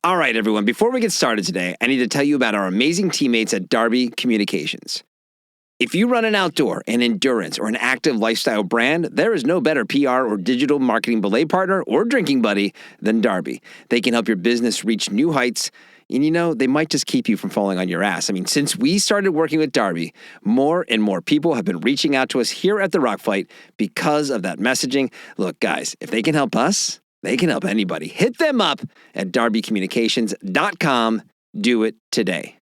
All right, everyone, before we get started today, I need to tell you about our amazing teammates at Darby Communications. If you run an outdoor, an endurance, or an active lifestyle brand, there is no better PR or digital marketing belay partner or drinking buddy than Darby. They can help your business reach new heights, and they might just keep you from falling on your ass. Since we started working with Darby, more and more people have been reaching out to us here at the Rock Fight because of that messaging. Look, guys, if they can help us, they can help anybody. Hit them up at darbycommunications.com. Do it today.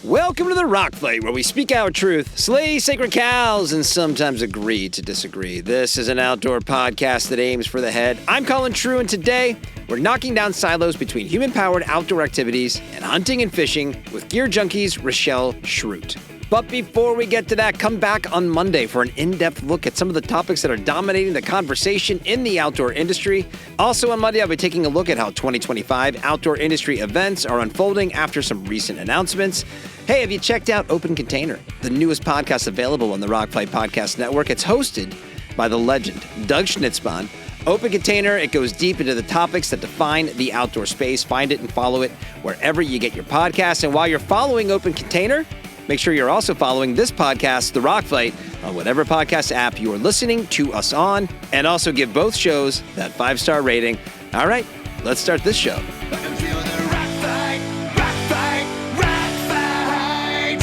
Welcome to the Rock Fight, where we speak our truth, slay sacred cows, and sometimes agree to disagree. This is an outdoor podcast that aims for the head. I'm Colin Schrute, and today we're knocking down silos between human-powered outdoor activities and hunting and fishing with Gear Junkie's Rachelle Schrute. But before we get to that, come back on Monday for an in-depth look at some of the topics that are dominating the conversation in the outdoor industry. Also on Monday, I'll be taking a look at how 2025 outdoor industry events are unfolding after some recent announcements. Hey, have you checked out Open Container, the newest podcast available on the Rock Fight Podcast Network? It's hosted by the legend, Doug Schnitzbahn. Open Container, it goes deep into the topics that define the outdoor space. Find it and follow it wherever you get your podcasts. And while you're following Open Container, make sure you're also following this podcast, The Rock Fight, on whatever podcast app you are listening to us on, and also give both shows that 5-star rating. All right, let's start this show. Welcome to the Rock Fight, Rock Fight, Rock Fight.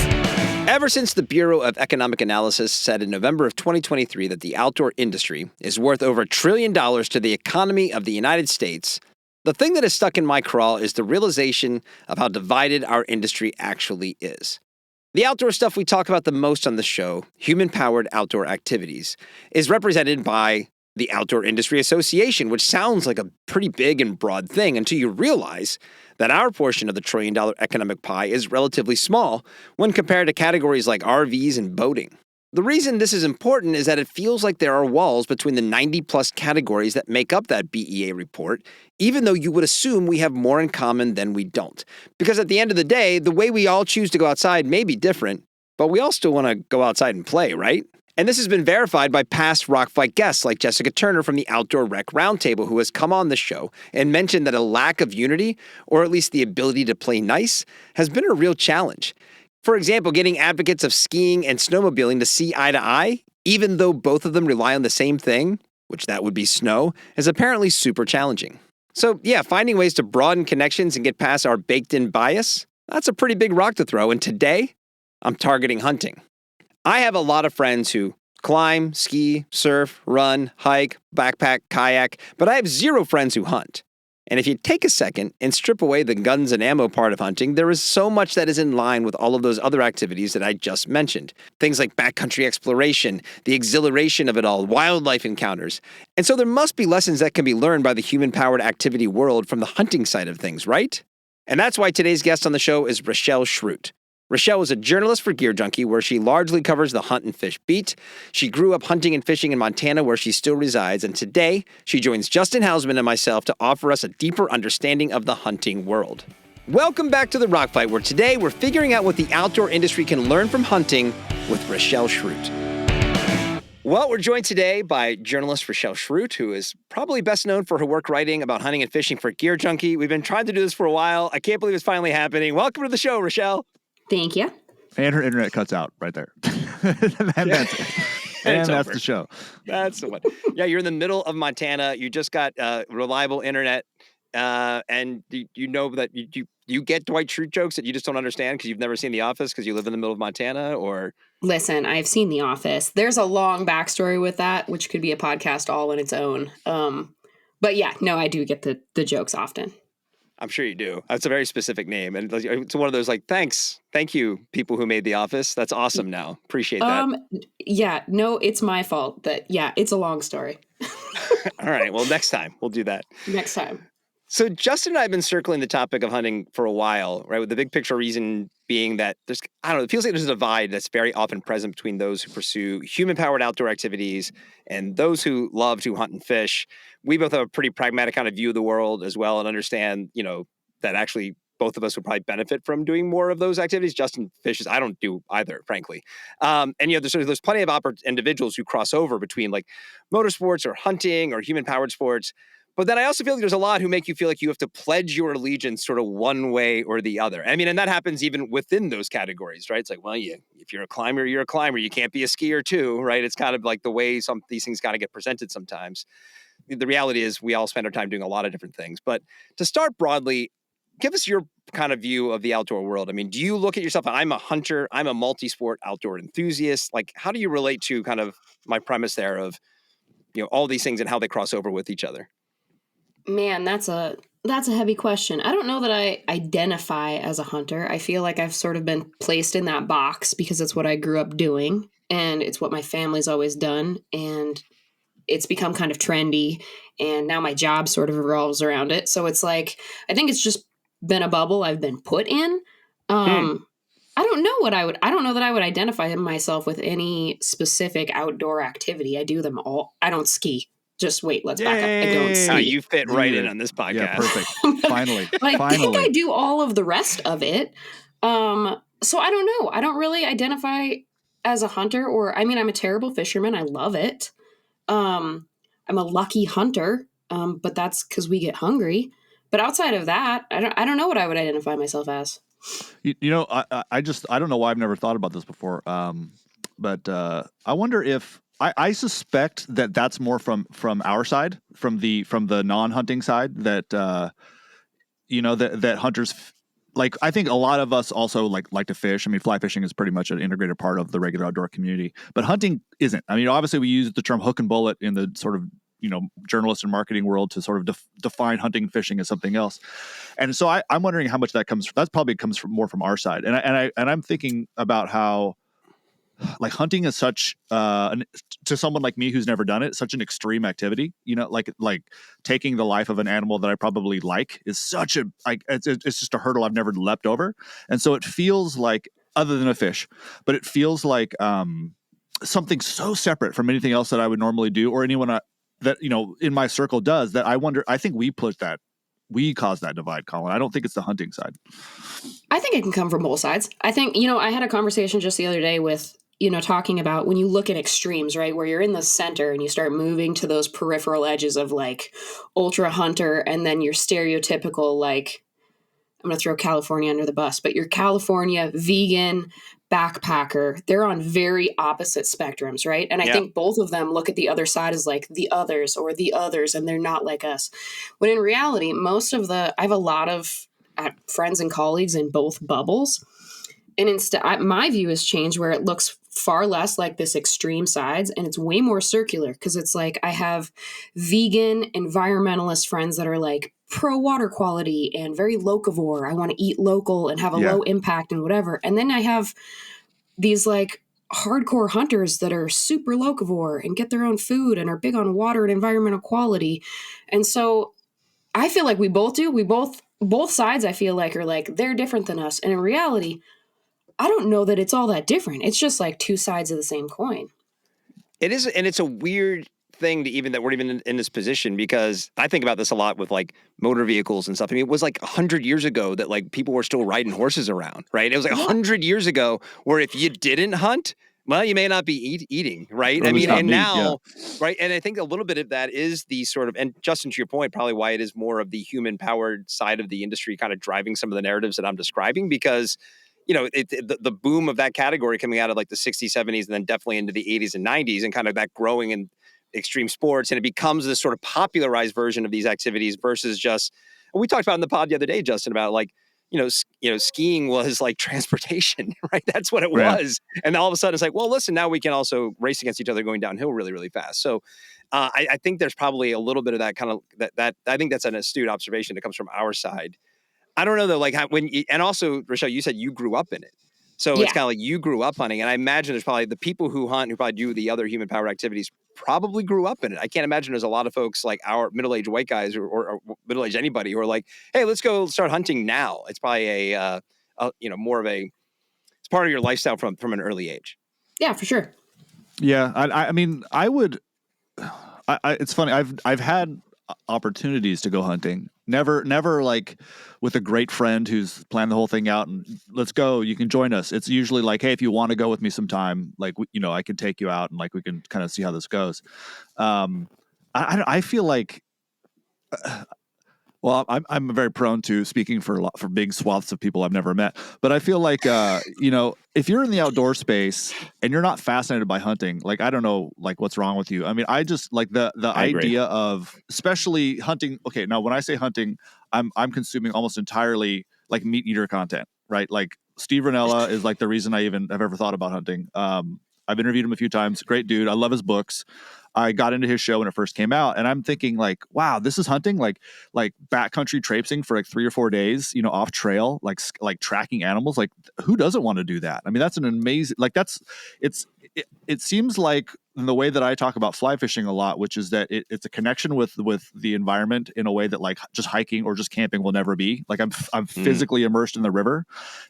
Ever since the Bureau of Economic Analysis said in November of 2023 that the outdoor industry is worth over $1 trillion to the economy of the United States, the thing that is stuck in my craw is the realization of how divided our industry actually is. The outdoor stuff we talk about the most on the show, human-powered outdoor activities, is represented by the Outdoor Industry Association, which sounds like a pretty big and broad thing until you realize that our portion of the $1 trillion economic pie is relatively small when compared to categories like RVs and boating. The reason this is important is that it feels like there are walls between the 90-plus categories that make up that BEA report, even though you would assume we have more in common than we don't. Because at the end of the day, the way we all choose to go outside may be different, but we all still want to go outside and play, right? And this has been verified by past Rock Fight guests like Jessica Turner from the Outdoor Rec Roundtable, who has come on the show and mentioned that a lack of unity, or at least the ability to play nice, has been a real challenge. For example, getting advocates of skiing and snowmobiling to see eye to eye, even though both of them rely on the same thing, which that would be snow, is apparently super challenging. So yeah, finding ways to broaden connections and get past our baked-in bias, that's a pretty big rock to throw, and today, I'm targeting hunting. I have a lot of friends who climb, ski, surf, run, hike, backpack, kayak, but I have zero friends who hunt. And if you take a second and strip away the guns and ammo part of hunting, there is so much that is in line with all of those other activities that I just mentioned. Things like backcountry exploration, the exhilaration of it all, wildlife encounters. And so there must be lessons that can be learned by the human-powered activity world from the hunting side of things, right? And that's why today's guest on the show is Rachelle Schrute. Rachelle is a journalist for Gear Junkie, where she largely covers the hunt and fish beat. She grew up hunting and fishing in Montana, where she still resides, and today she joins Justin Hausman and myself to offer us a deeper understanding of the hunting world. Welcome back to the Rock Fight, where today we're figuring out what the outdoor industry can learn from hunting with Rachelle Schrute. Well, we're joined today by journalist Rachelle Schrute, who is probably best known for her work writing about hunting and fishing for Gear Junkie. We've been trying to do this for a while. I can't believe it's finally happening. Welcome to the show, Rachelle. Thank you. And her internet cuts out right there. And that's it. And that's the show. That's the one. Yeah, you're in the middle of Montana. You just got reliable internet. And you know that you get Dwight Schrute jokes that you just don't understand because you've never seen The Office because you live in the middle of Montana, or... Listen, I've seen The Office. There's a long backstory with that, which could be a podcast all on its own. But yeah, no, I do get the jokes often. I'm sure you do. That's a very specific name. And it's one of those like, thank you, people who made The Office. That's awesome now. Appreciate that. Yeah, no, it's my fault. It's a long story. All right. Well, next time we'll do that. Next time. So Justin and I have been circling the topic of hunting for a while, right? With the big picture reason being that it feels like there's a divide that's very often present between those who pursue human-powered outdoor activities and those who love to hunt and fish. We both have a pretty pragmatic kind of view of the world as well and understand, that actually both of us would probably benefit from doing more of those activities. Justin fishes. I don't do either, frankly. There's plenty of individuals who cross over between like motorsports or hunting or human-powered sports. But then I also feel like there's a lot who make you feel like you have to pledge your allegiance sort of one way or the other. I mean, and that happens even within those categories, right? It's like, well, if you're a climber, you're a climber. You can't be a skier too, right? It's kind of like the way some these things got to get presented sometimes. The reality is we all spend our time doing a lot of different things. But to start broadly, give us your kind of view of the outdoor world. I mean, do you look at yourself? I'm a hunter. I'm a multi-sport outdoor enthusiast. Like, how do you relate to kind of my premise there of, all these things and how they cross over with each other? Man, that's a heavy question. I don't know that I identify as a hunter. I feel like I've sort of been placed in that box because it's what I grew up doing and it's what my family's always done, and it's become kind of trendy, and now my job sort of revolves around it. So it's like I think it's just been a bubble I've been put in. I don't know I don't know that I would identify myself with any specific outdoor activity. I do them all. I don't ski. Just wait, let's back up. I don't ski. You fit right in on this podcast. Yeah, perfect. Finally. But I think I do all of the rest of it. So I don't know. I don't really identify as a hunter, or I'm a terrible fisherman. I love it. I'm a lucky hunter, but that's because we get hungry. But outside of that, I don't know what I would identify myself as. I don't know why I've never thought about this before. But I wonder if I suspect that that's more from our side, from the non-hunting side, that that hunters, like, I think a lot of us also like to fish. I mean, fly fishing is pretty much an integrated part of the regular outdoor community, but hunting isn't. I mean, obviously we use the term hook and bullet in the sort of journalist and marketing world to sort of define hunting and fishing as something else. And so I'm wondering how much that comes from. That probably comes from more from our side. And I'm thinking about how, like, hunting is such to someone like me who's never done it, such an extreme activity. Like taking the life of an animal that I probably like is such a, like, it's just a hurdle I've never leapt over. And so it feels like, other than a fish, but it feels like something so separate from anything else that I would normally do, or anyone that in my circle does, that I think we caused that divide, Colin. I don't think it's the hunting side. I think it can come from both sides. I think, I had a conversation just the other day with, talking about when you look at extremes, right, where you're in the center and you start moving to those peripheral edges of like ultra hunter, and then your stereotypical, like, I'm going to throw California under the bus, but your California vegan backpacker, they're on very opposite spectrums, right? And I think both of them look at the other side as like the others, and they're not like us. When in reality, I have a lot of friends and colleagues in both bubbles. And instead, my view has changed where it looks far less like this extreme sides, and it's way more circular, because it's like I have vegan environmentalist friends that are like pro water quality and very locavore. I want to eat local and have a low impact and whatever. And then I have these like hardcore hunters that are super locavore and get their own food and are big on water and environmental quality. And so I feel like we both do. Both sides, I feel like, are like, they're different than us. And in reality, I don't know that it's all that different. It's just like two sides of the same coin. It is, and it's a weird thing that we're even in this position, because I think about this a lot with like motor vehicles and stuff. I mean, it was like 100 years ago that like people were still riding horses around, right? It was like 100 years ago where if you didn't hunt, well, you may not be eating, right? I mean, and now, right? And I think a little bit of that is the sort of, and Justin, to your point, probably why it is more of the human-powered side of the industry kind of driving some of the narratives that I'm describing, because the boom of that category coming out of like the 60s, 70s, and then definitely into the 80s and 90s, and kind of that growing in extreme sports. And it becomes this sort of popularized version of these activities versus just, we talked about in the pod the other day, Justin, about like, skiing was like transportation, right? That's what it was. And all of a sudden it's like, well, listen, now we can also race against each other going downhill really, really fast. So I think there's probably a little bit of that kind of, that I think that's an astute observation that comes from our side. I don't know though, like and also, Rachelle, you said you grew up in it. So it's kind of like you grew up hunting. And I imagine there's probably the people who hunt, who probably do the other human powered activities, probably grew up in it. I can't imagine there's a lot of folks like our middle-aged white guys or middle-aged anybody who are like, hey, let's go start hunting now. It's probably more of it's part of your lifestyle from an early age. Yeah, for sure. Yeah. I mean, I would, it's funny. I've had opportunities to go hunting. Never like with a great friend who's planned the whole thing out and let's go, you can join us. It's usually like, hey, if you want to go with me sometime, like, I can take you out and like we can kind of see how this goes. I feel like Well, I'm very prone to speaking for big swaths of people I've never met, but I feel like if you're in the outdoor space and you're not fascinated by hunting, like I don't know, like what's wrong with you. I mean, I just like the I agree. idea of especially hunting. Okay, now when I say hunting, I'm consuming almost entirely like meat eater content, right? Like Steve Ranella is like the reason I even have ever thought about hunting. I've interviewed him a few times. Great dude. I love his books. I got into his show when it first came out, and I'm thinking like, wow, this is hunting, like backcountry traipsing for like 3 or 4 days, off trail, like tracking animals. Like, who doesn't want to do that? I mean, that's an amazing, like it seems like in the way that I talk about fly fishing a lot, which is that it's a connection with the environment in a way that like just hiking or just camping will never be. Like I'm physically immersed in the river,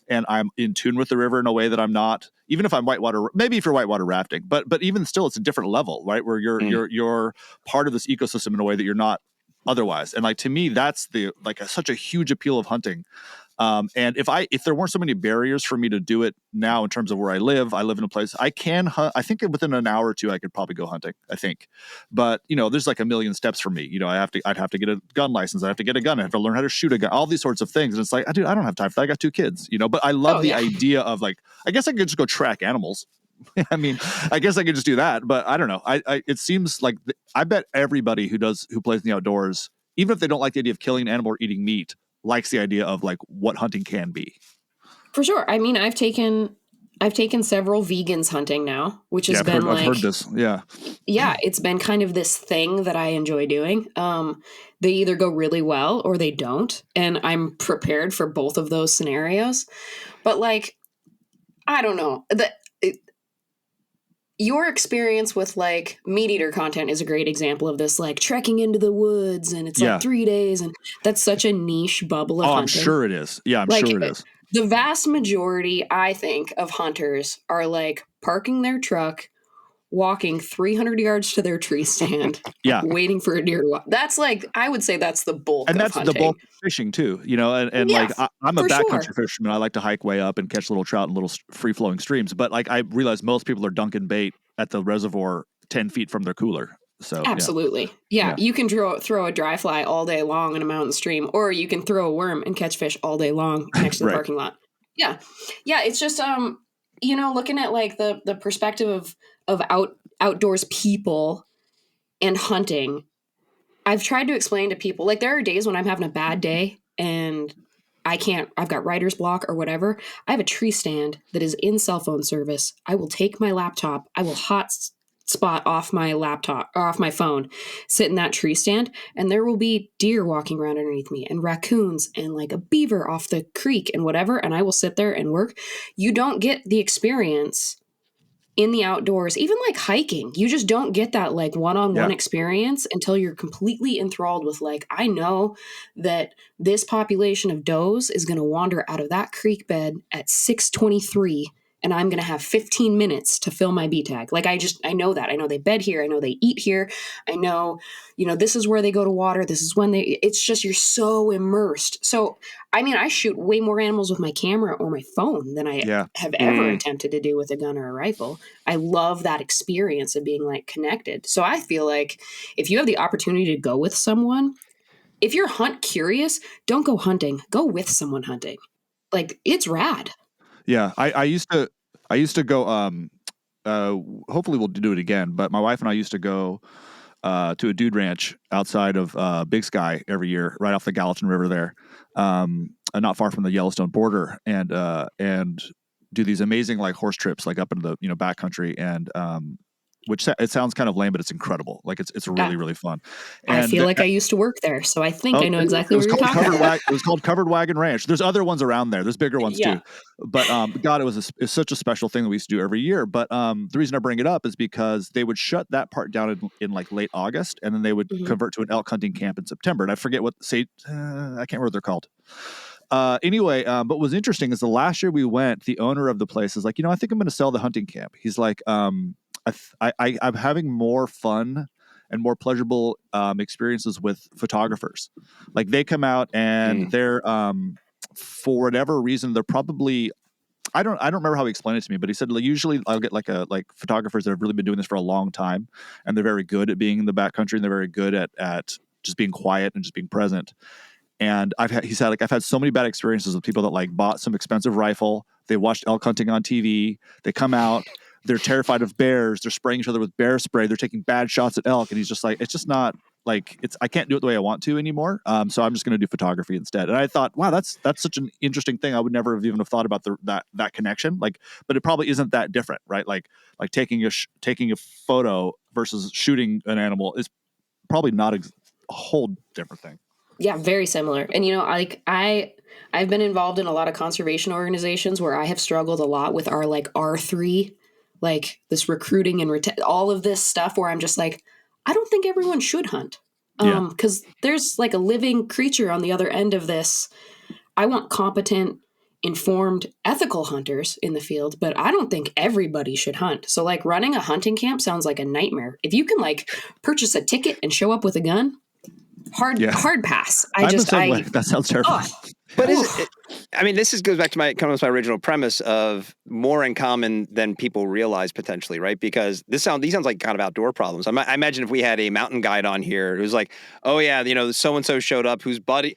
and I'm in tune with the river in a way that I'm not, even if I'm whitewater, maybe if you're whitewater rafting, but even still, it's a different level, right? Where you're part of this ecosystem in a way that you're not otherwise. And like, to me, that's such a huge appeal of hunting. And if there weren't so many barriers for me to do it now in terms of where I live in a place I can hunt. I think within an hour or two, I could probably go hunting, I think. But, there's like a million steps for me. I'd have to get a gun license. I have to get a gun. I have to learn how to shoot a gun, all these sorts of things. And it's like, dude, I don't have time for that. I got 2 kids, but I love the idea of like, I guess I could just go track animals. I mean, I guess I could just do that, but I don't know. It seems like I bet everybody who plays in the outdoors, even if they don't like the idea of killing an animal or eating meat, likes the idea of like what hunting can be. For sure. I mean, I've taken several vegans hunting now, which has been I've heard this. Yeah. Yeah, it's been kind of this thing that I enjoy doing. They either go really well or they don't, and I'm prepared for both of those scenarios. But like, I don't know. Your experience with like meat eater content is a great example of this, like trekking into the woods and it's like 3 days, and that's such a niche bubble of hunting. I'm sure it is. Yeah, I'm sure it is. The vast majority, I think, of hunters are like parking their truck, walking 300 yards to their tree stand, waiting for a deer to walk. That's like, I would say that's the bulk and of that's hunting. The bulk of fishing too, and like I'm a backcountry fisherman. I like to hike way up and catch little trout in little free flowing streams. But like, I realize most people are dunking bait at the reservoir 10 feet from their cooler. So absolutely. Yeah. You can throw a dry fly all day long in a mountain stream, or you can throw a worm and catch fish all day long next to the parking lot. Yeah. Yeah. It's just, looking at like the perspective of outdoors people and hunting. I've tried to explain to people, like, there are days when I'm having a bad day and I've got writer's block or whatever. I have a tree stand that is in cell phone service. I will take my laptop. I will hotspot off my laptop or off my phone, sit in that tree stand, and there will be deer walking around underneath me and raccoons and like a beaver off the creek and whatever. And I will sit there and work. You don't get the experience in the outdoors, even like hiking. You just don't get that like one-on-one experience until you're completely enthralled with like, I know that this population of does is going to wander out of that creek bed at 6:23, and I'm going to have 15 minutes to fill my B tag. Like, I know that. I know they bed here. I know they eat here. I know, this is where they go to water. This is when it's just, you're so immersed. So, I mean, I shoot way more animals with my camera or my phone than I have ever attempted to do with a gun or a rifle. I love that experience of being like connected. So I feel like if you have the opportunity to go with someone, if you're hunt curious, don't go hunting. Go with someone hunting. Like, it's rad. Yeah, I used to go. Hopefully we'll do it again. But my wife and I used to go to a dude ranch outside of Big Sky every year, right off the Gallatin River there, and not far from the Yellowstone border, and do these amazing like horse trips, like up into the backcountry, and which it sounds kind of lame, but it's incredible. Like it's really, really fun. And I feel like I used to work there, so I think I know exactly what you're talking about. It was called Covered Wagon Ranch. There's other ones around there. There's bigger ones too. But God, it's such a special thing that we used to do every year. But the reason I bring it up is because they would shut that part down in like late August, and then they would convert to an elk hunting camp in September. And I forget what I can't remember what they're called. Anyway, but what was interesting is the last year we went, the owner of the place is like, I think I'm going to sell the hunting camp. He's like, I'm having more fun and more pleasurable experiences with photographers. Like, they come out and they're for whatever reason, they're probably, I don't remember how he explained it to me, but he said, like, usually I'll get like photographers that have really been doing this for a long time, and they're very good at being in the backcountry, and they're very good at just being quiet and just being present. And he said, like, I've had so many bad experiences with people that like bought some expensive rifle. They watched elk hunting on TV. They come out, they're terrified of bears. They're spraying each other with bear spray. They're taking bad shots at elk. And he's just like, it's just not like, I can't do it the way I want to anymore. So I'm just going to do photography instead. And I thought, wow, that's such an interesting thing. I would never have even have thought about that connection. Like, but it probably isn't that different, right? Like taking a photo versus shooting an animal is probably not a whole different thing. Yeah, very similar. And like I've been involved in a lot of conservation organizations where I have struggled a lot with our like R3, like this recruiting and all of this stuff where I'm just like, I don't think everyone should hunt. Because there's like a living creature on the other end of this. I want competent, informed, ethical hunters in the field, but I don't think everybody should hunt. So like running a hunting camp sounds like a nightmare. If you can like purchase a ticket and show up with a gun, hard pass. That sounds terrifying. But this goes back to my original premise of more in common than people realize potentially, right? Because these sound like kind of outdoor problems. I imagine if we had a mountain guide on here who's like, oh yeah, so and so showed up whose buddy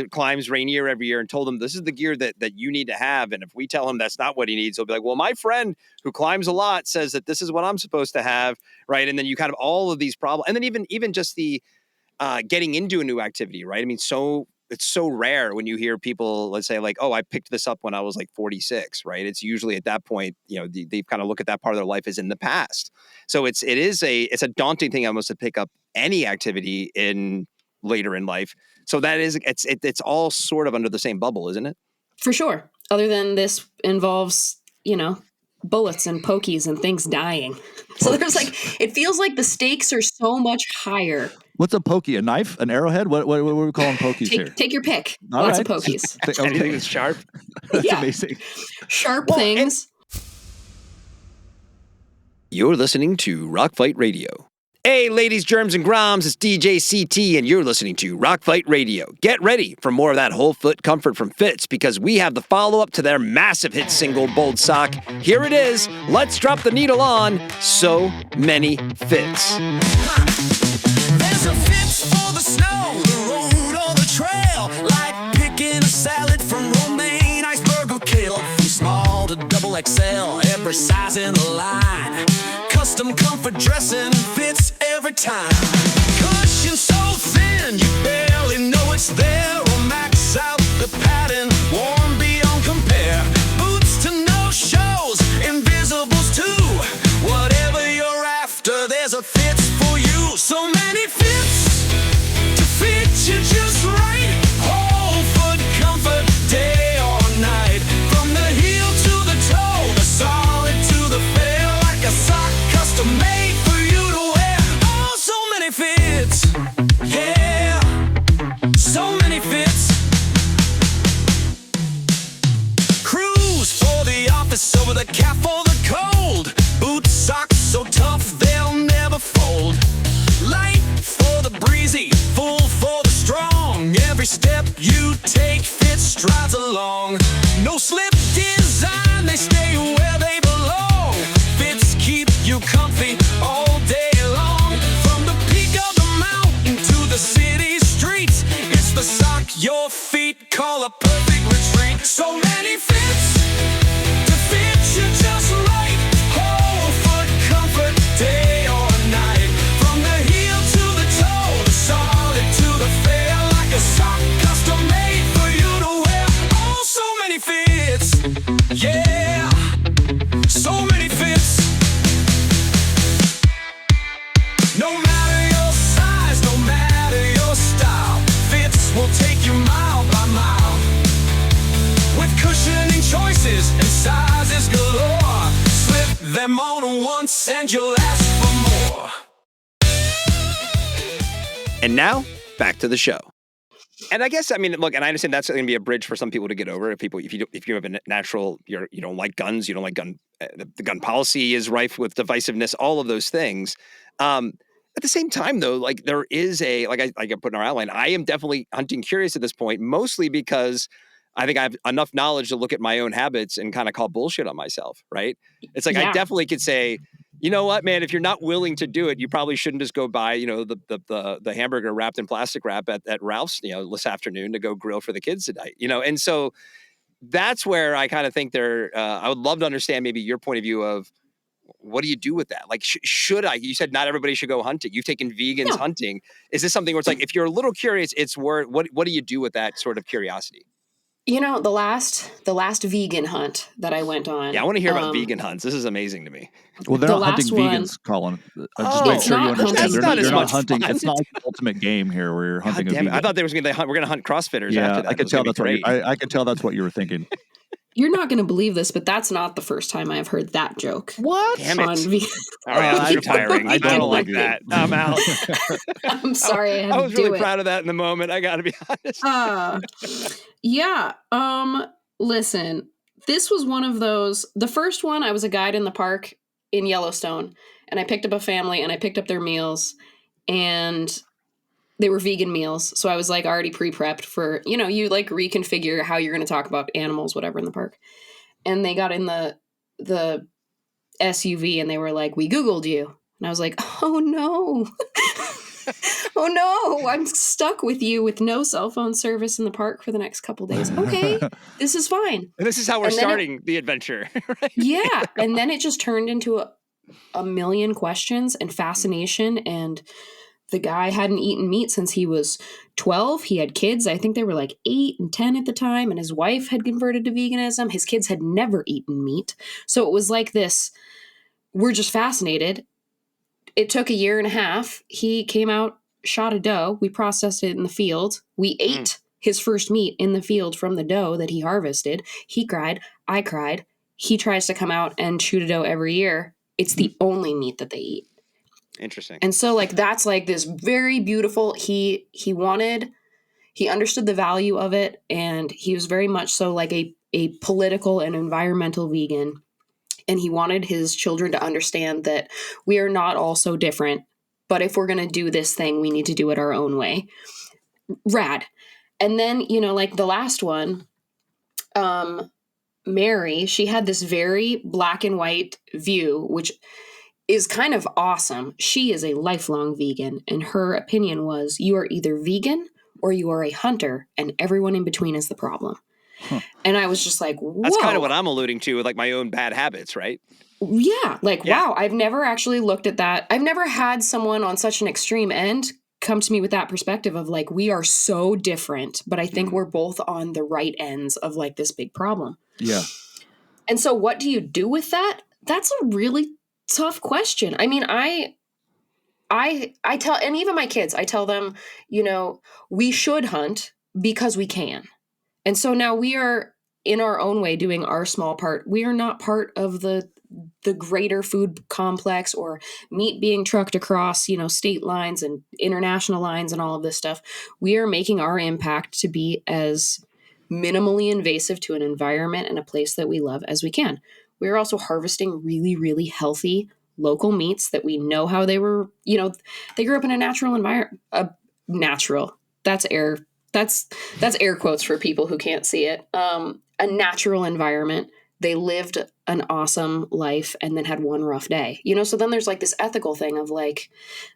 climbs Rainier every year and told him this is the gear that you need to have, and if we tell him that's not what he needs, he'll be like, well, my friend who climbs a lot says that this is what I'm supposed to have, right? And then you kind of all of these problems, and then even just the getting into a new activity, right? I mean, it's so rare when you hear people, let's say like, oh, I picked this up when I was like 46, right? It's usually at that point, they kind of look at that part of their life as in the past. So it's a daunting thing almost to pick up any activity in later in life. So that is, it's all sort of under the same bubble, isn't it? For sure. Other than this involves, bullets and pokies and things dying. So there's like, it feels like the stakes are so much higher. What's a pokey? A knife? An arrowhead? What are we calling pokies here? Take your pick. All Lots right. of pokies. Anything that's sharp. That's amazing. Sharp things. You're listening to Rockfight Radio. Hey, ladies, germs, and groms, it's DJ CT, and you're listening to Rockfight Radio. Get ready for more of that whole foot comfort from Fitz, because we have the follow-up to their massive hit single, Bold Sock. Here it is. Let's drop the needle on So Many Fits. There's a Fitz for the snow, the road or the trail, like picking a salad from romaine, iceberg or kale, from small to double XL, every size in the line. Custom comfort dressing fits every time. Cushion so thin you barely know it's there, or max out the padding, warm beyond compare. Boots to no shows, invisibles too. Whatever you're after, there's a Fitz for you. So many fits to fit you just right. Whole foot comfort, day or night. From the heel to the toe, the solid to the fair, like a sock custom made for you to wear. Oh, so many fits, yeah, so many fits. Cruise for the office, over the cap for the cold. Boots, socks so tough they'll never fold. Light for the breezy, full for the strong. Every step you take fits strides along. No slip design, they stay where they belong. Fits keep you comfy all day long. From the peak of the mountain to the city streets, it's the sock your feet call a perfect retreat. So many fits to fit you just right. Whole foot comfort, day or night. From the heel to the toe, the solid to the fair, like a sock custom made for you to wear. Oh, so many fits, yeah, so many fits. No matter your size, no matter your style, Fitz will take you mile by mile. With cushioning choices and sizes galore, slip them on once and you'll ask for more. And now, back to the show. And I guess, look, and I understand that's going to be a bridge for some people to get over. If you have a natural, you don't like guns, you don't like gun, the gun policy is rife with divisiveness, all of those things. At the same time, though, like there is like I put in our outline, I am definitely hunting curious at this point, mostly because I think I have enough knowledge to look at my own habits and kind of call bullshit on myself, right? It's like, I definitely could say, You know what, man? If you're not willing to do it, you probably shouldn't just go buy, the hamburger wrapped in plastic wrap at Ralph's, this afternoon to go grill for the kids tonight, And so that's where I kind of think I would love to understand maybe your point of view of what do you do with that? Like, should I? You said not everybody should go hunting. You've taken vegans hunting. Is this something where it's like, if you're a little curious, it's worth, what do you do with that sort of curiosity? The last vegan hunt that I went on. Yeah, I want to hear about vegan hunts. This is amazing to me. Well, they're The not hunting last vegans, Colin. Just Oh, make it's sure you not understand. hunting. They're not That's hunting. not as It's not like the ultimate game here where you're hunting a Damn it. vegan. I thought they was going to hunt. We're going to hunt CrossFitters Yeah, after that. I could tell that's what I could tell that's what you were thinking. You're not going to believe this, but that's not the first time I've heard that joke. What? Damn On it. vegan. All right, I'm retiring. I don't like believe that. I'm out. I'm sorry. I was really proud of that in the moment. I got to be honest. Yeah. Listen, this was one of those. The first one, I was a guide in the park in Yellowstone, and I picked up a family and I picked up their meals, and they were vegan meals. So I was like already pre-prepped for, you like reconfigure how you're going to talk about animals, whatever, in the park. And they got in the SUV and they were like, "We Googled you." And I was like, "Oh no." Oh no, I'm stuck with you with no cell phone service in the park for the next couple days. Okay, this is fine. And this is how we're starting the adventure. Right? Yeah. And then it just turned into a million questions and fascination. And the guy hadn't eaten meat since he was 12. He had kids. I think they were like 8 and 10 at the time. And his wife had converted to veganism. His kids had never eaten meat. So it was like this, we're just fascinated. It took 1.5 years. He came out, shot a doe. We processed it in the field. We ate his first meat in the field from the doe that he harvested. He cried. I cried. He tries to come out and shoot a doe every year. It's the only meat that they eat. Interesting. And so that's like this very beautiful, he understood the value of it. And he was very much so like a political and environmental vegan. And he wanted his children to understand that we are not all so different, but if we're going to do this thing, we need to do it our own way. Rad. And then, like the last one, Mary, she had this very black and white view, which is kind of awesome. She is a lifelong vegan, and her opinion was, you are either vegan or you are a hunter, and everyone in between is the problem. Huh. And I was just like, whoa. That's kind of what I'm alluding to with like my own bad habits, right? Yeah. Wow, I've never actually looked at that. I've never had someone on such an extreme end come to me with that perspective of like, we are so different, but I think we're both on the right ends of like this big problem. Yeah. And so what do you do with that? That's a really tough question. I mean, I tell, and even my kids, I tell them, we should hunt because we can. And so now we are in our own way doing our small part. We are not part of the greater food complex or meat being trucked across, state lines and international lines and all of this stuff. We are making our impact to be as minimally invasive to an environment and a place that we love as we can. We're also harvesting really, really healthy local meats that we know how they were, they grew up in a natural environment. Natural. That's air quotes for people who can't see it. A natural environment. They lived an awesome life and then had one rough day. So then there's like this ethical thing of like,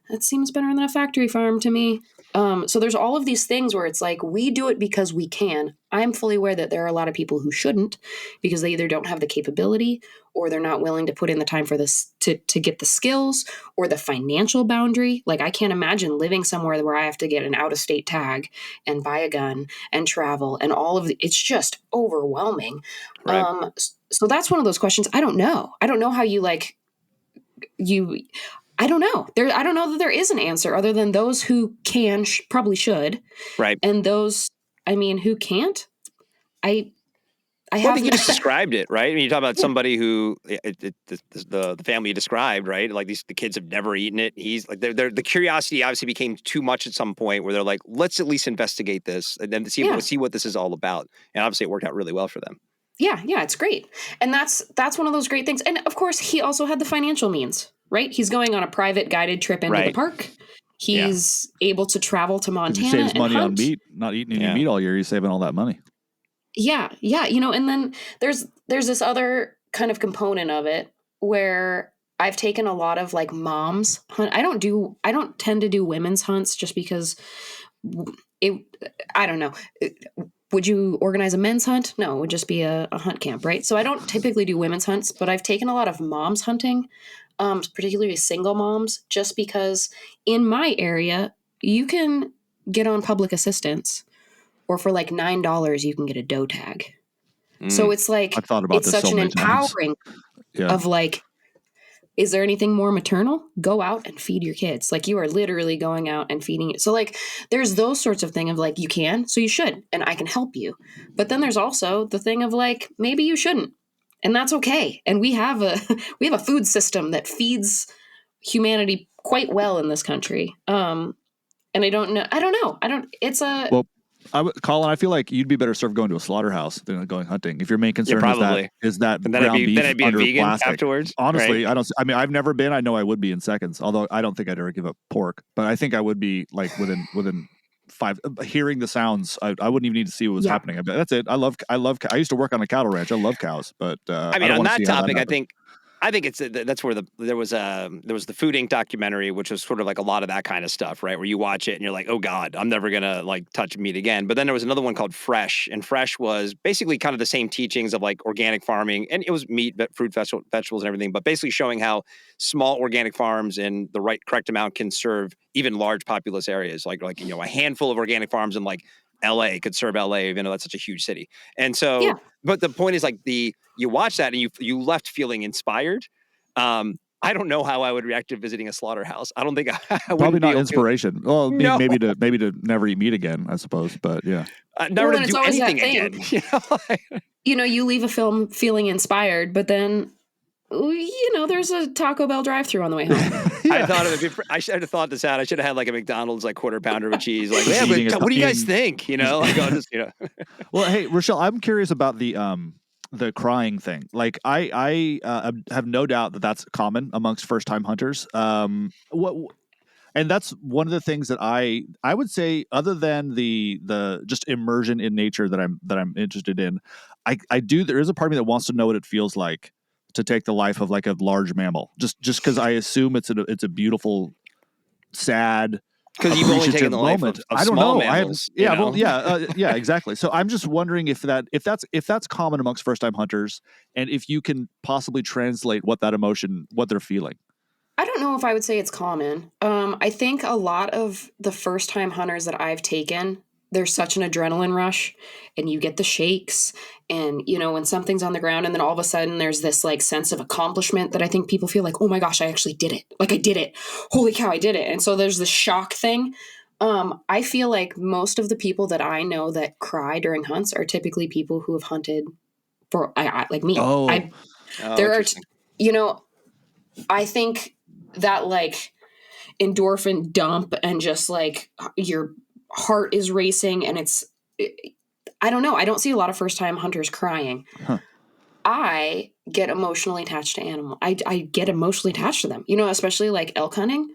that seems better than a factory farm to me. So there's all of these things where it's like, we do it because we can. I'm fully aware that there are a lot of people who shouldn't because they either don't have the capability or they're not willing to put in the time for this to get the skills or the financial boundary. Like I can't imagine living somewhere where I have to get an out-of-state tag and buy a gun and travel and all of it's just overwhelming. Right. So that's one of those questions. I don't know. I don't know how you I don't know. I don't know that there is an answer other than those who can probably should. Right. And those, who can't. I think you just described it, right? I mean, you talk about somebody who the family you described, right? Like the kids have never eaten it. He's like, the curiosity obviously became too much at some point where they're like, let's at least investigate this and then see what this is all about. And obviously it worked out really well for them. Yeah, it's great. And that's one of those great things. And of course, he also had the financial means, right? He's going on a private guided trip into the park. He's able to travel to Montana he saves money hunt. on meat, not eating any meat all year. He's saving all that money. Yeah. And then there's this other kind of component of it where I've taken a lot of like moms hunt. I don't tend to do women's hunts just because it, I don't know. Would you organize a men's hunt? No, it would just be a hunt camp, right? So I don't typically do women's hunts, but I've taken a lot of moms hunting, particularly single moms, just because in my area, you can get on public assistance, or for like $9, you can get a doe tag. So it's like, I've thought about it's this such so an many times. empowering Yeah. of like, is there anything more maternal? Go out and feed your kids. Like, you are literally going out and feeding it. So like, there's those sorts of thing of like, you can, so you should, and I can help you. But then there's also the thing of like, maybe you shouldn't, and that's okay. And we have a we have a food system that feeds humanity quite well in this country. And I don't know. It's a Well, Colin, I feel like you'd be better served going to a slaughterhouse than going hunting. If your main concern probably. is that And then ground beef I'd be a under vegan plastic. afterwards. Honestly, right? I mean, I've never been. I know I would be in seconds. Although I don't think I'd ever give up pork, but I think I would be like within five. Hearing the sounds, I wouldn't even need to see what was happening. I'd be, that's it. I love. I used to work on a cattle ranch. I love cows, but I mean, don't on wanna that see how topic, happens. I think that's where there was the Food Inc. documentary, which was sort of like a lot of that kind of stuff, right? Where you watch it and you're like, oh God, I'm never gonna like touch meat again. But then there was another one called Fresh, and Fresh was basically kind of the same teachings of like organic farming, and it was meat, fruit, vegetables, and everything, but basically showing how small organic farms in the correct amount can serve even large populous areas, like a handful of organic farms in like LA could serve LA, even though that's such a huge city. And so, but the point is like you watch that and you left feeling inspired. I don't know how I would react to visiting a slaughterhouse. I don't think I Probably wouldn't not be inspiration. Well, No. maybe to never eat meat again, I suppose. But yeah, never and to it's do always that anything thing. again. You leave a film feeling inspired, but then there's a Taco Bell drive-through on the way home. I thought of it. I should have thought this out. I should have had like a McDonald's like quarter pounder with cheese. Like, yeah, but what do you guys think? Like, I'll just. Well, hey, Rachelle, I'm curious about the crying thing. Like, I have no doubt that that's common amongst first-time hunters. And that's one of the things that I would say, other than the just immersion in nature that I'm interested in, there is a part of me that wants to know what it feels like to take the life of like a large mammal. Just because I assume it's a beautiful, sad, because you've only taken the life of I don't small know. mammals. Yeah, exactly. So I'm just wondering if that's common amongst first time hunters, and if you can possibly translate what they're feeling. I don't know if I would say it's common. I think a lot of the first time hunters that I've taken, there's such an adrenaline rush, and you get the shakes, and when something's on the ground, and then all of a sudden there's this like sense of accomplishment that I think people feel like, oh my gosh, I actually did it. Like, I did it. Holy cow, I did it. And so there's this shock thing. I feel like most of the people that I know that cry during hunts are typically people who have hunted for like me. There are, I think that like endorphin dump and just like your heart is racing, and I don't know. I don't see a lot of first time hunters crying. Huh. I get emotionally attached to animals. I get emotionally attached to them, especially like elk hunting.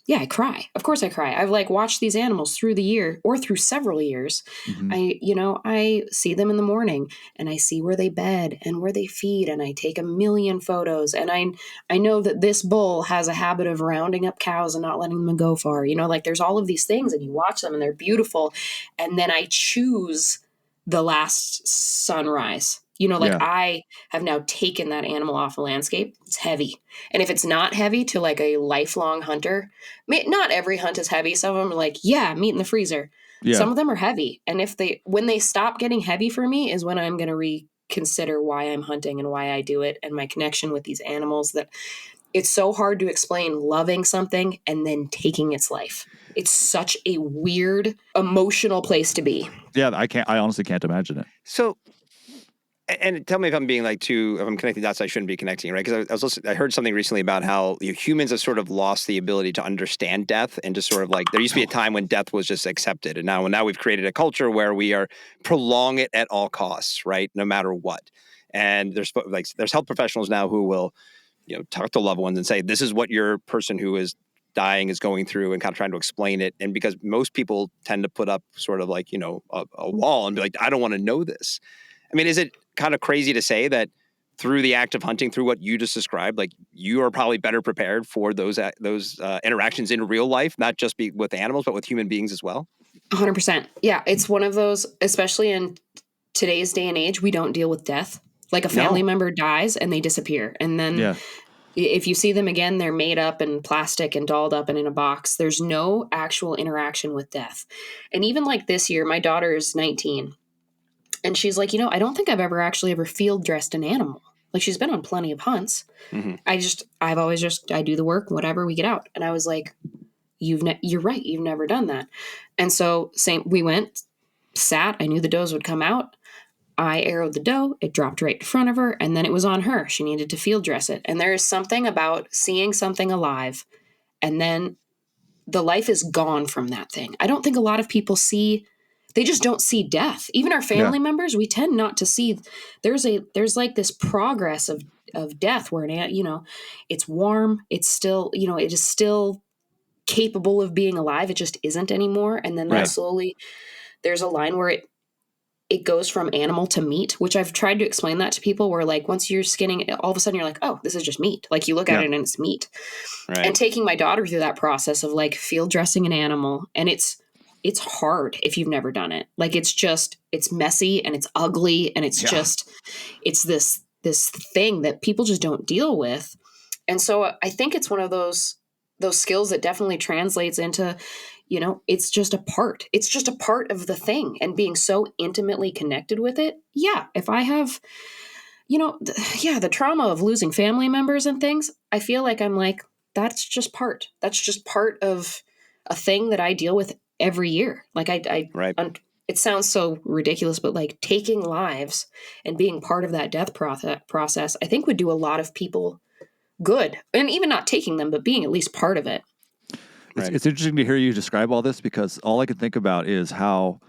Yeah, I cry. Of course I cry. I've like watched these animals through the year or through several years. Mm-hmm. I see them in the morning, and I see where they bed and where they feed, and I take a million photos, and I know that this bull has a habit of rounding up cows and not letting them go far. Like there's all of these things, and you watch them and they're beautiful. And then I choose the last sunrise. I have now taken that animal off the landscape. It's heavy. And if it's not heavy to like a lifelong hunter, not every hunt is heavy. Some of them are like, yeah, meat in the freezer. Yeah. Some of them are heavy. And when they stop getting heavy for me is when I'm going to reconsider why I'm hunting and why I do it, and my connection with these animals, that it's so hard to explain loving something and then taking its life. It's such a weird emotional place to be. Yeah, I honestly can't imagine it. So, and tell me if I'm being like if I'm connecting dots I shouldn't be connecting, right? Because I heard something recently about how humans have sort of lost the ability to understand death, and just sort of like there used to be a time when death was just accepted, and now we've created a culture where we are prolong it at all costs, right? No matter what. And there's health professionals now who will, talk to loved ones and say, this is what your person who is dying is going through, and kind of trying to explain it. And because most people tend to put up sort of like, a wall and be like, I don't want to know this. I mean, is it kind of crazy to say that through the act of hunting, through what you just described, like you are probably better prepared for those interactions in real life, not just with animals, but with human beings as well. 100%. Yeah. It's one of those, especially in today's day and age, we don't deal with death. Like a family member dies and they disappear. And then if you see them again, they're made up in plastic and dolled up and in a box. There's no actual interaction with death. And even like this year, my daughter is 19 and she's like, I don't think I've ever field dressed an animal. Like she's been on plenty of hunts. Mm-hmm. I do the work, whatever, we get out. And I was like, you're right. You've never done that. And so we went, sat, I knew the does would come out. I arrowed the doe, it dropped right in front of her, and then it was on her. She needed to field dress it. And there is something about seeing something alive, and then the life is gone from that thing. I don't think a lot of people they just don't see death. Even our family members, we tend not to see, there's like this progress of death where, it's warm, it's still, it is still capable of being alive. It just isn't anymore. And then slowly there's a line where it goes from animal to meat, which I've tried to explain that to people where like, once you're skinning it, all of a sudden you're like, oh, this is just meat. Like you look at it and it's meat. Right. And taking my daughter through that process of like field dressing an animal. And it's hard if you've never done it. Like, it's messy and it's ugly. And it's it's this thing that people just don't deal with. And so I think it's one of those skills that definitely translates into, it's just a part. It's just a part of the thing, and being so intimately connected with it. Yeah. If I have, the trauma of losing family members and things, I feel like I'm like, that's just part of a thing that I deal with every year. Like it sounds so ridiculous, but like taking lives and being part of that death process, I think would do a lot of people good. And even not taking them, but being at least part of it. It's interesting to hear you describe all this, because all I can think about is how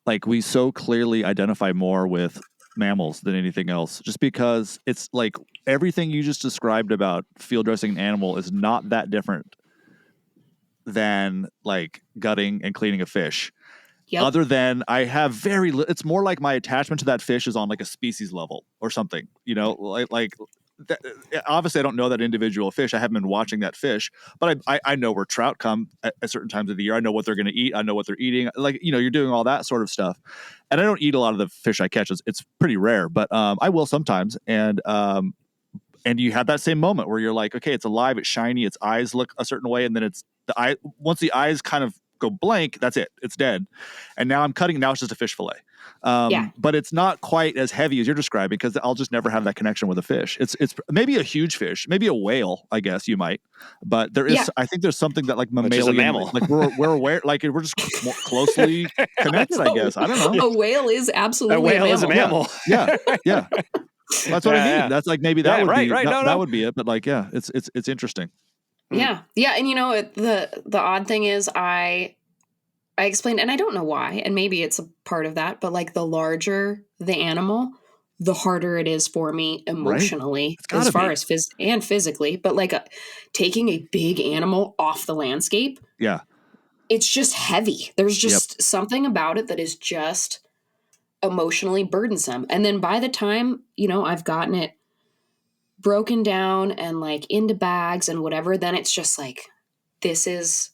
like we so clearly identify more with mammals than anything else, just because it's like everything you just described about field dressing an animal is not that different than like gutting and cleaning a fish. Yep. Other than I have it's more like my attachment to that fish is on like a species level or something, like that, obviously I don't know that individual fish. I haven't been watching that fish, but I know where trout come at certain times of the year. I know what they're going to eat. I know what they're eating. Like, you're doing all that sort of stuff. And I don't eat a lot of the fish I catch. It's pretty rare, but I will sometimes. And you have that same moment where you're like, okay, it's alive, it's shiny, its eyes look a certain way, and then once the eyes kind of go blank, that's it. It's dead. And now I'm cutting. Now it's just a fish fillet. But it's not quite as heavy as you're describing, because I'll just never have that connection with a fish. It's maybe a huge fish, maybe a whale, I guess you might. But there is, I think there's something that like mammalian, mammal. Like we're aware, like we're just more closely connected, I guess. I don't know. A whale is absolutely a whale. Yeah. That's what I mean. Yeah. That's like, maybe that would be, that would be it. But like, it's interesting. Yeah. Yeah. And the odd thing is I explained, and I don't know why, and maybe it's a part of that, but like the larger the animal, the harder it is for me emotionally, as far as physically, but like taking a big animal off the landscape. Yeah. It's just heavy. There's just something about it that is just emotionally burdensome. And then by the time, I've gotten it broken down and like into bags and whatever, then it's just like, this is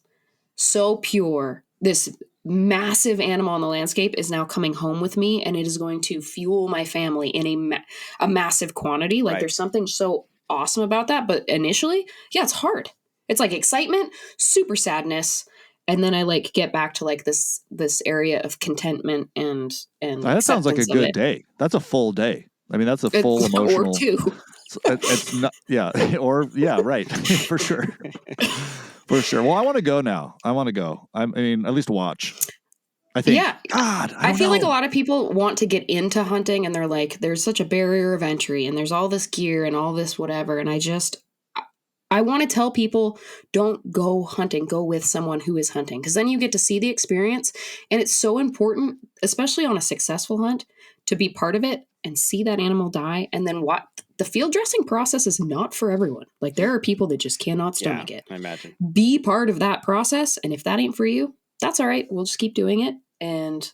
so pure. This massive animal on the landscape is now coming home with me, and it is going to fuel my family in a massive quantity. Like there's something so awesome about that. But initially, it's hard. It's like excitement, super sadness. And then I like get back to like this area of contentment and that sounds like a good day. That's a full day. I mean, that's a full emotional. Or two. It's not, right. For sure. For sure. Well, I want to go now. I mean, at least watch. I think. Yeah. God, I feel like a lot of people want to get into hunting, and they're like, there's such a barrier of entry, and there's all this gear and all this whatever. And I want to tell people, don't go hunting. Go with someone who is hunting, because then you get to see the experience. And it's so important, especially on a successful hunt, to be part of it and see that animal die. And then what the field dressing process is not for everyone. Like there are people that just cannot stomach it. I imagine. Be part of that process. And if that ain't for you, that's all right. We'll just keep doing it. And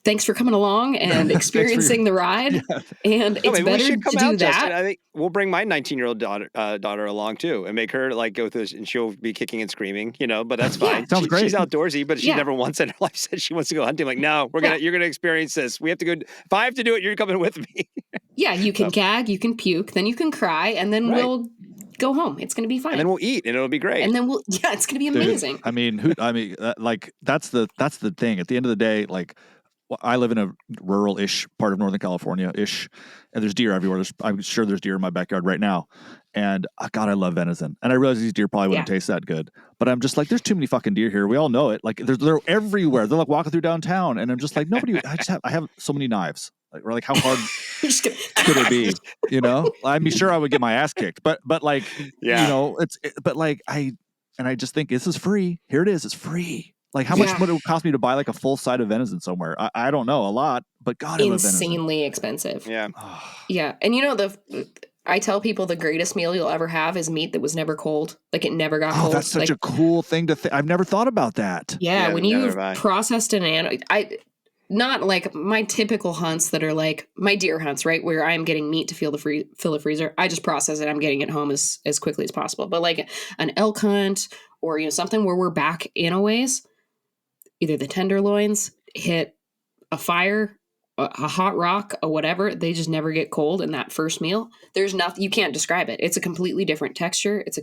thanks for coming along and experiencing the ride. And it's maybe we better should come to do out, Justin. that. I think we'll bring my 19-year-old daughter along too, and make her like go through this, and she'll be kicking and screaming, but that's fine. Sounds great. She's outdoorsy, but she Yeah. never once in her life said she wants to go hunting. Like, no, you're gonna experience this. We have to go. If I have to do it, you're coming with me. Yeah, you can gag, you can puke, then you can cry, and then Right. we'll go home. It's going to be fine. And then we'll eat, and it'll be great. And then it's going to be Dude, amazing. I mean, like that's the thing. At the end of the day, like I live in a rural-ish part of Northern California-ish, and there's deer everywhere. I'm sure there's deer in my backyard right now. And God, I love venison. And I realize these deer probably wouldn't taste that good. But I'm just like, there's too many fucking deer here. We all know it. Like they're everywhere. They're like walking through downtown. And I'm just like, I have so many knives. Like how hard could it be? I'm sure I would get my ass kicked. But like, I just think this is free. Here it is. It's free. Like how much would it cost me to buy like a full side of venison somewhere? I don't know, a lot, but God, I love venison. Insanely expensive. Yeah. Yeah. And I tell people the greatest meal you'll ever have is meat that was never cold. Like it never got cold. That's such a cool thing to think. I've never thought about that. Yeah. When you've processed an animal, not like my typical hunts that are like my deer hunts, right? Where I'm getting meat to fill the freezer. I just process it. I'm getting it home as quickly as possible. But like an elk hunt or, something where we're back in a ways, either the tenderloins hit a fire, a hot rock, or whatever. They just never get cold in that first meal. There's nothing, you can't describe it. It's a completely different texture. It's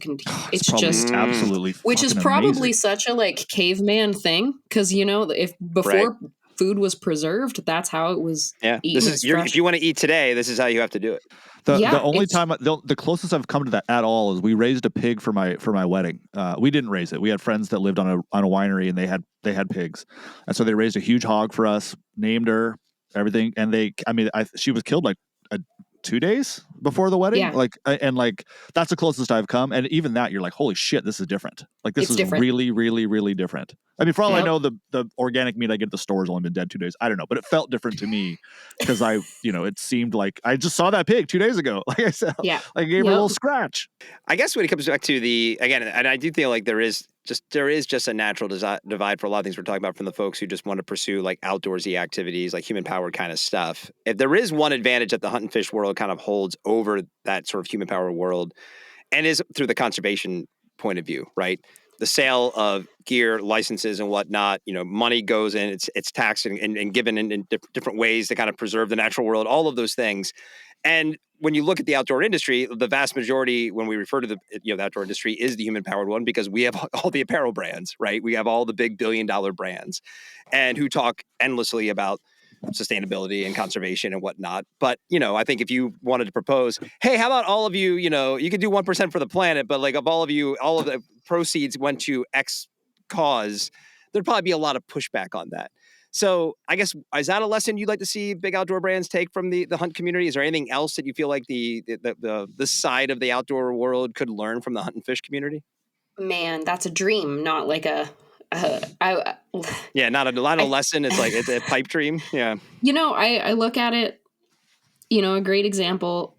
just absolutely, which is probably such a like caveman thing. Cause if before food was preserved, that's how it was eaten. If you want to eat today, this is how you have to do it. The only time, the closest I've come to that at all is we raised a pig for my wedding. We didn't raise it. We had friends that lived on a winery, and they had pigs, and so they raised a huge hog for us, named her, everything, and she was killed like 2 days before the wedding. Yeah. That's the closest I've come, and even that you're like, holy shit, this is different. Like this is different. Really, really, really different. I mean, for all I know, the organic meat I get at the store has only been dead 2 days. I don't know, but it felt different to me because it seemed like I just saw that pig 2 days ago. Like I said, I gave her a little scratch. I guess when it comes back to and I do feel like there is just a natural divide for a lot of things we're talking about from the folks who just want to pursue like outdoorsy activities, like human powered kind of stuff. If there is one advantage that the hunt and fish world kind of holds over that sort of human powered world, and is through the conservation point of view, right? The sale of gear, licenses, and whatnot, money goes in, it's taxed and given in different ways to kind of preserve the natural world, all of those things. And when you look at the outdoor industry, the vast majority, when we refer to the outdoor industry, is the human powered one, because we have all the apparel brands, right? We have all the big $1 billion brands, and who talk endlessly about sustainability and conservation and whatnot. But, I think if you wanted to propose, hey, how about all of you, you could do 1% for the planet, but like of all of you, all of the proceeds went to X cause, there'd probably be a lot of pushback on that. So I guess, is that a lesson you'd like to see big outdoor brands take from the hunt community? Is there anything else that you feel like the side of the outdoor world could learn from the hunt and fish community? Man, that's a dream, not like a not a lesson. It's like it's a pipe dream. Yeah. I look at it, a great example,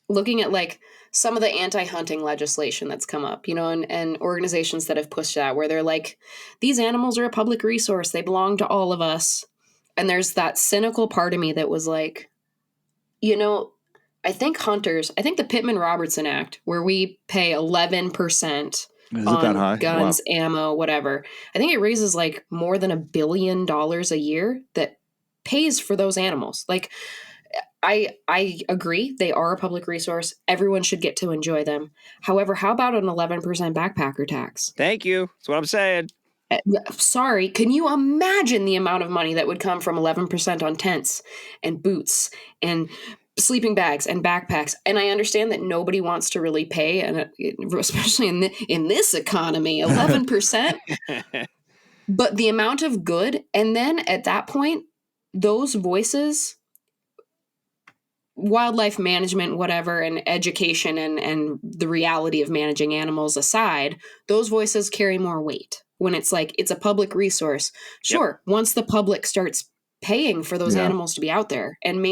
looking at like some of the anti-hunting legislation that's come up, and organizations that have pushed that, where they're like, these animals are a public resource. They belong to all of us. And there's that cynical part of me that was like, I think the Pittman-Robertson Act, where we pay 11% on guns, ammo, whatever. I think it raises like more than $1 billion a year that pays for those animals. Like, I agree. They are a public resource. Everyone should get to enjoy them. However, how about an 11% backpacker tax? Thank you. That's what I'm saying. Sorry. Can you imagine the amount of money that would come from 11% on tents and boots and sleeping bags and backpacks? And I understand that nobody wants to really pay, and especially in this economy, 11%. But the amount of good, and then at that point, those voices, wildlife management, whatever, and education and the reality of managing animals aside, those voices carry more weight when it's like, it's a public resource. Sure. Yep. Once the public starts paying for those animals to be out there and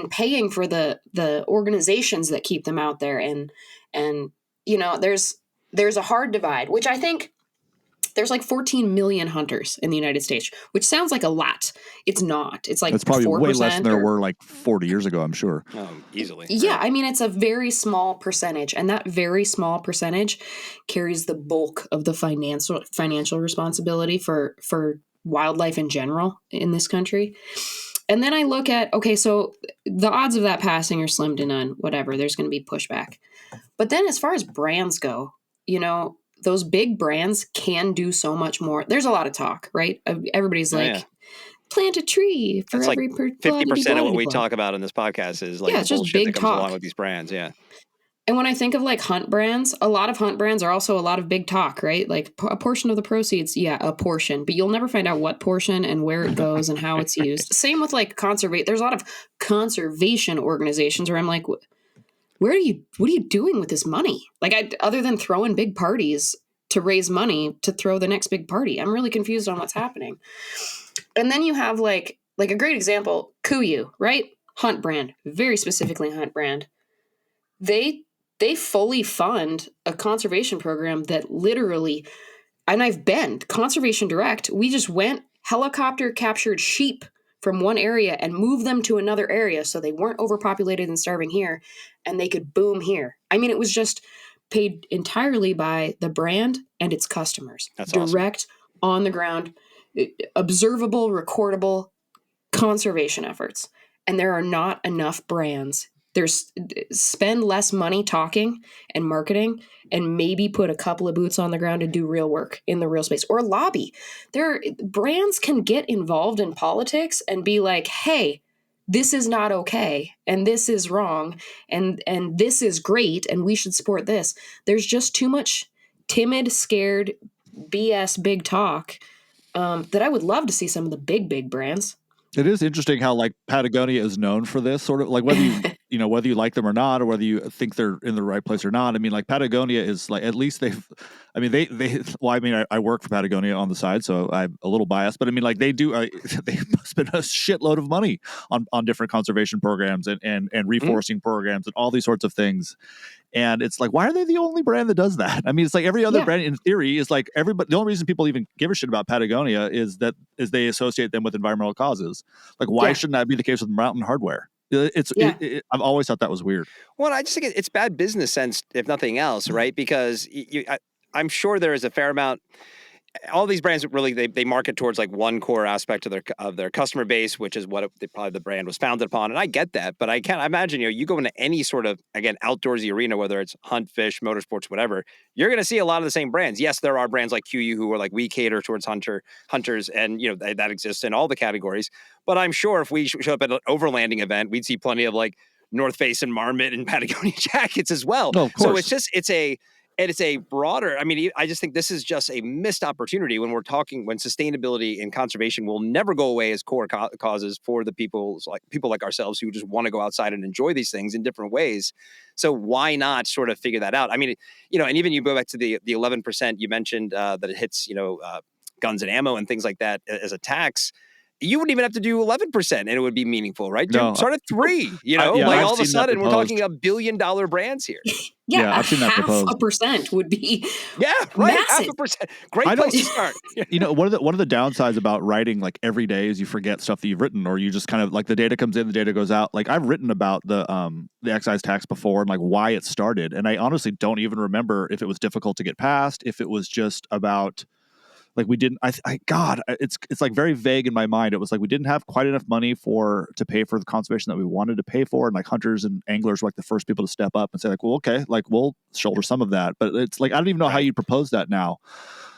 paying for the organizations that keep them out there. And there's a hard divide, which I think There's like 14 million hunters in the United States, which sounds like a lot. It's not. It's like That's probably 4% way less than there were like 40 years ago, I'm sure. Easily. Yeah, right. I mean, it's a very small percentage, and that very small percentage carries the bulk of the financial responsibility for wildlife in general in this country. And then I look at, okay, so the odds of that passing are slim to none, whatever. There's going to be pushback. But then as far as brands go, those big brands can do so much more. There's a lot of talk, right? Everybody's like, plant a tree for That's every like 50% of what we talk about in this podcast is like it's the just bullshit big that comes talk. along with these brands. Yeah. And when I think of like hunt brands, a lot of hunt brands are also a lot of big talk, right? Like a portion of the proceeds, yeah, a portion, but you'll never find out what portion and where it goes and how it's used. Same with like there's a lot of conservation organizations where I'm like, what are you doing with this money? Like, other than throwing big parties to raise money to throw the next big party, I'm really confused on what's happening. And then you have like a great example, Kuyu, right? Hunt brand, very specifically hunt brand. They fully fund a conservation program that literally, and I've been Conservation Direct. We just went helicopter captured sheep from one area and moved them to another area so they weren't overpopulated and starving here and they could boom here. I mean, it was just paid entirely by the brand and its customers. That's direct, on the ground, observable, recordable conservation efforts. And there are not enough brands. Spend less money talking and marketing and maybe put a couple of boots on the ground and do real work in the real space or lobby. Brands can get involved in politics and be like, hey, this is not okay and this is wrong and this is great and we should support this. There's just too much timid, scared BS big talk that I would love to see some of the big brands. It is interesting how like Patagonia is known for this sort of like whether you whether you like them or not, or whether you think they're in the right place or not. I mean, like Patagonia is like, at least I work for Patagonia on the side, so I'm a little biased, but I mean, like they spend a shitload of money on different conservation programs and reforesting programs and all these sorts of things. And it's like, why are they the only brand that does that? I mean, it's like every other brand in theory is like everybody. The only reason people even give a shit about Patagonia is they associate them with environmental causes. Like, why shouldn't that be the case with Mountain Hardwear? I've always thought that was weird. Well, I just think it's bad business sense, if nothing else, right? Because I'm sure there is a fair amount. All these brands really they market towards like one core aspect of their customer base, which is what probably the brand was founded upon, and I get that. But I can't imagine you go into any sort of, again, outdoorsy arena, whether it's hunt, fish, motorsports, whatever, you're going to see a lot of the same brands. Yes, there are brands like QU who are like, we cater towards hunters, and that exists in all the categories. But I'm sure if we show up at an overlanding event, we'd see plenty of like North Face and Marmot and Patagonia jackets as well. No, of course. So it's a broader, I mean, I just think this is just a missed opportunity when sustainability and conservation will never go away as core causes for the people like ourselves who just want to go outside and enjoy these things in different ways. So why not sort of figure that out? I mean, and even you go back to the 11% you mentioned that it hits, guns and ammo and things like that as a tax. You wouldn't even have to do 11% and it would be meaningful, right? No. Start at 3, I've all of a seen that sudden we're proposed. talking $1 billion brands here. Yeah, I've seen that half proposed. a percent would be right. massive. 0.5%. Great place to start. One of the downsides about writing like every day is you forget stuff that you've written, or you just kind of like the data comes in, the data goes out. Like I've written about the excise tax before and like why it started, and I honestly don't even remember if it was difficult to get passed, if it was just about like we didn't. It's like very vague in my mind. It was like we didn't have quite enough money to pay for the conservation that we wanted to pay for, and like hunters and anglers were like the first people to step up and say like, well, okay, like we'll shoulder some of that. But it's like I don't even know how you'd propose that now.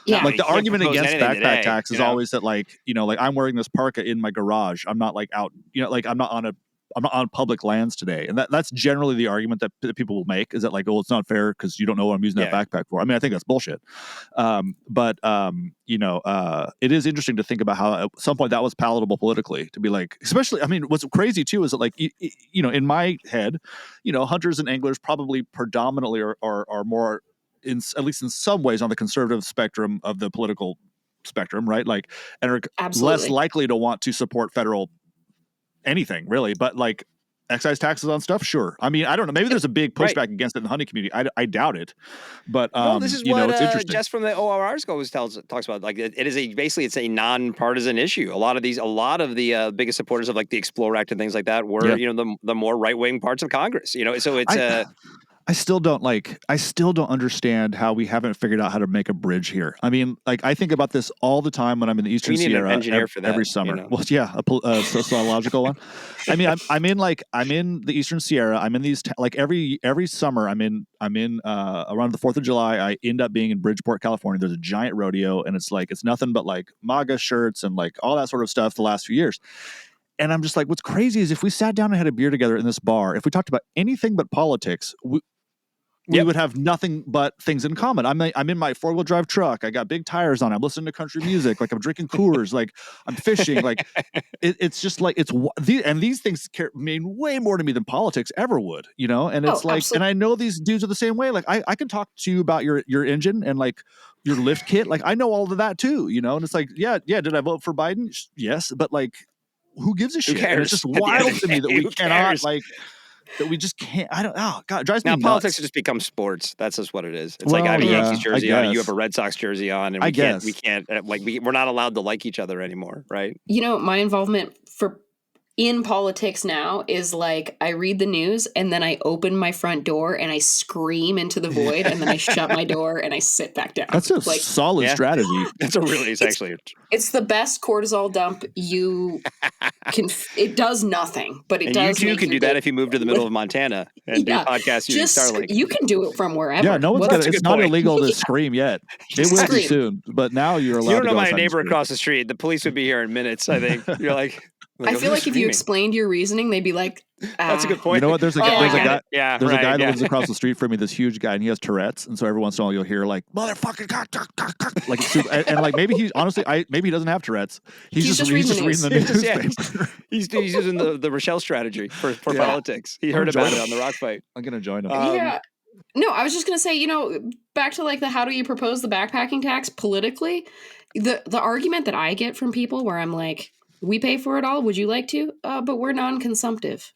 Yeah, like the argument against backpack tax is always that like like I'm wearing this parka in my garage. I'm not like out. Like I'm not on public lands today, and that's generally the argument that people will make is that like, oh, it's not fair because you don't know what I'm using that backpack for. I mean, I think that's bullshit. But it is interesting to think about how at some point that was palatable politically to be like, especially. I mean, what's crazy too is that like in my head, hunters and anglers probably predominantly are more at least in some ways on the conservative spectrum of the political spectrum, right? Like, and are less likely to want to support federal anything really, but like excise taxes on stuff? Sure. I mean, I don't know. Maybe there's a big pushback against it in the hunting community. I doubt it. But well, this is you know, what it's interesting. Jess from the ORRs always talks about. Like it is basically it's a nonpartisan issue. A lot of the biggest supporters of like the Explore Act and things like that were the more right wing parts of Congress. You know, so it's I still don't understand how we haven't figured out how to make a bridge here. I mean, like I think about this all the time when I'm in the Eastern Sierra. An engineer for that, every summer. You know? Well, yeah, a sociological one. I mean, I'm in the Eastern Sierra. I'm in these like every summer. I'm in around the 4th of July. I end up being in Bridgeport, California. There's a giant rodeo, and it's nothing but like MAGA shirts and like all that sort of stuff the last few years. And I'm just like, what's crazy is if we sat down and had a beer together in this bar, if we talked about anything but politics, we would have nothing but things in common. I'm in my 4-wheel drive truck. I got big tires on. I'm listening to country music. Like I'm drinking Coors. Like I'm fishing. Like it's just like these things mean way more to me than politics ever would. You know, and it's like, absolutely. And I know these dudes are the same way. Like I can talk to you about your engine and like your lift kit. Like I know all of that too. You know, and it's like yeah. Did I vote for Biden? Yes, but like who gives a shit? And it's just wild to me that we cannot like. That we just can't. I don't. Oh God, it drives me nuts. Now politics has just become sports. That's just what it is. It's like I have a Yankees jersey on, and you have a Red Sox jersey on, and we can't. Like we're not allowed to like each other anymore, right? You know, my involvement in politics now is like I read the news and then I open my front door and I scream into the void and then I shut my door and I sit back down. That's a solid strategy. That's it's the best cortisol dump you can. It does nothing, but it does. You too can do that if you move to the middle of Montana and do podcasts using Starlink. You can do it from wherever. Yeah, no one's got it. It's not illegal to scream yet. It will be soon, but now you're allowed. You don't know my neighbor across the street. The police would be here in minutes. I think you're like. I feel like if you explained your reasoning, they'd be like, that's a good point. You know what? There's a guy that lives yeah. across the street from me, this huge guy, and he has Tourette's. And so every once in a while you'll hear like, motherfucking like it's super, and like maybe he doesn't have Tourette's. He's just reading the newspaper. He's using the Rachelle strategy for politics. He heard about it on the Rock Fight. I'm going to join him. Yeah. No, I was just going to say, you know, back to like how do you propose the backpacking tax politically? The argument that I get from people where I'm like, we pay for it all. Would you like to? But we're non-consumptive.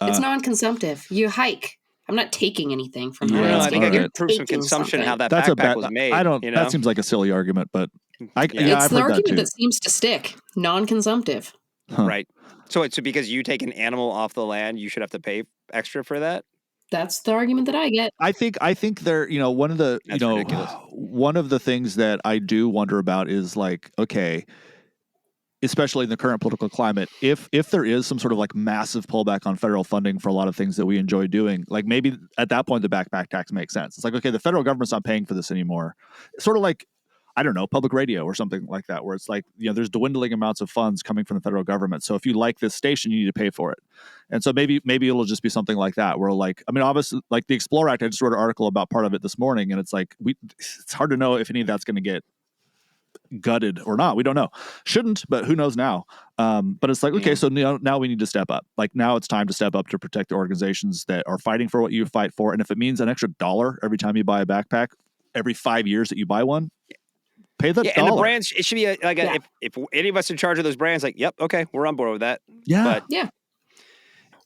It's non-consumptive. You hike. I'm not taking anything from that. I think I can prove some consumption how that backpack was made. I don't. You know? That seems like a silly argument, but it's the argument that seems to stick. Non-consumptive. Right. So because you take an animal off the land, you should have to pay extra for that. That's the argument that I get. I think there. You know, one of the ridiculous. One of the things that I do wonder about is like, okay, especially in the current political climate, if there is some sort of like massive pullback on federal funding for a lot of things that we enjoy doing, like maybe at that point the backpack tax makes sense. It's like, okay, the federal government's not paying for this anymore. It's sort of like, I don't know, public radio or something like that, where it's like, you know, there's dwindling amounts of funds coming from the federal government. So if you like this station, you need to pay for it. And so maybe it'll just be something like that, where like, I mean, obviously, like the Explore Act, I just wrote an article about part of it this morning, and it's like, it's hard to know if any of that's going to get gutted or not. We don't know. Shouldn't, but who knows now. But it's like, okay, so now we need to step up. Like now it's time to step up to protect the organizations that are fighting for what you fight for. And if it means an extra $1 every time you buy a backpack, every 5 years that you buy one, pay that $1. And the brands, it should be if any of us in charge of those brands, like, yep, okay, we're on board with that. Yeah. But, yeah.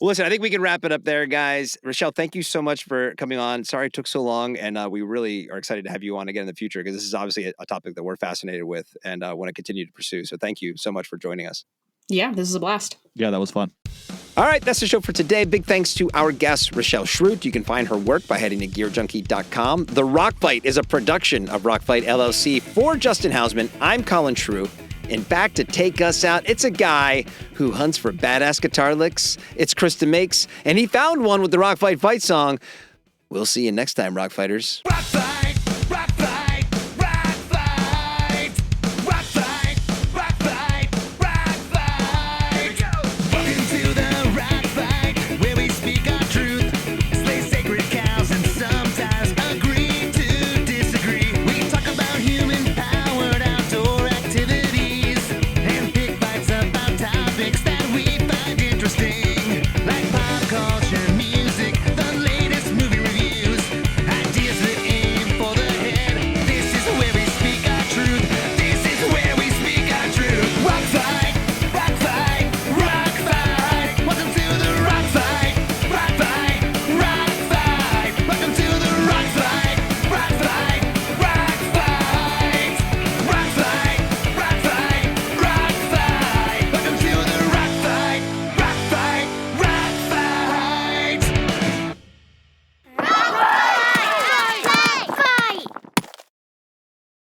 Well, listen, I think we can wrap it up there, guys. Rachelle, thank you so much for coming on. Sorry it took so long, and we really are excited to have you on again in the future, because this is obviously a topic that we're fascinated with and want to continue to pursue. So thank you so much for joining us. Yeah, this is a blast. Yeah, that was fun. All right, that's the show for today. Big thanks to our guest, Rachelle Schrute. You can find her work by heading to gearjunkie.com. The Rock Fight is a production of Rock Fight LLC. For Justin Hausman, I'm Colin Schrute. And back to take us out, it's a guy who hunts for badass guitar licks. It's Krista Makes, and he found one with the Rock Fight fight song. We'll see you next time, Rock Fighters.